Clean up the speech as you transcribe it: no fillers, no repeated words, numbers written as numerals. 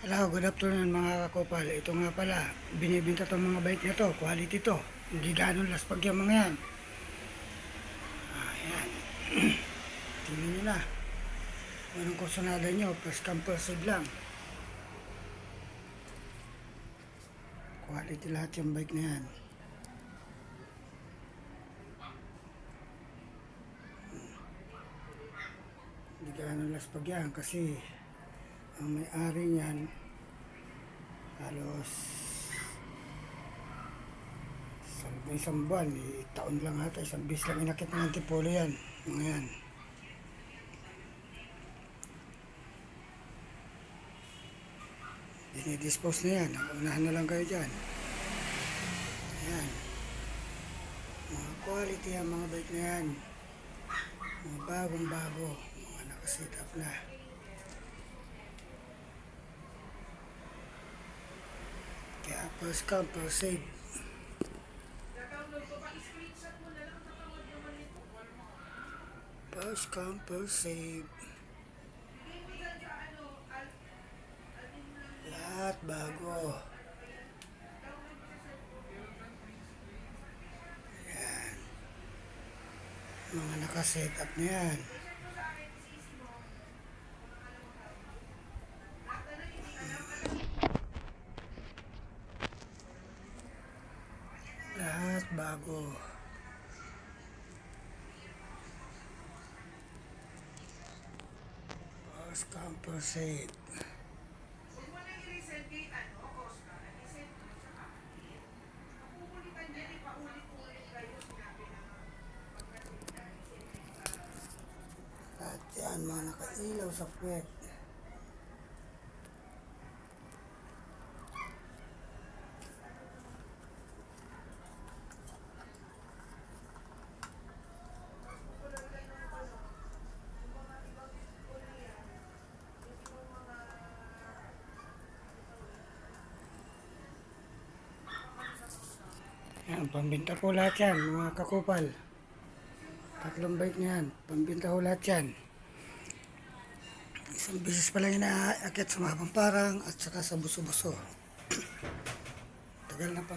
Hello, good afternoon mga kakopal. Ito nga pala, binibinta tong mga bike na to, quality to. Hindi ganun laspag yung mga yan. Ayan. Tingnan nyo na. Anong kursunada nyo, first come first serve lang. Quality lahat yung bike na yan. Hindi ganun laspag yan kasi ang may-ari niyan halos isang buwan, taon lang ata, isang bis lang inakit ng antipolo yan, mga yan. Dinidispose na yan, unahan na lang kayo dyan. Ayan, mga quality ang mga bike na yan, mga bagong bago, mga nakasit up na. Kaya first come first save. First come first save. Lahat bago. Ayan, mga nakaset up na yan. Lahat bago. First come first save. At yan, mga nakailaw sa puwet. Yan, pambinta po lahat yan, mga kakupal. Tatlong bike na yan, pambinta po lahat yan. Isang bisis pa lang inaakit sa Mapamparang at saka sa Buso-Buso. Tagal na pa.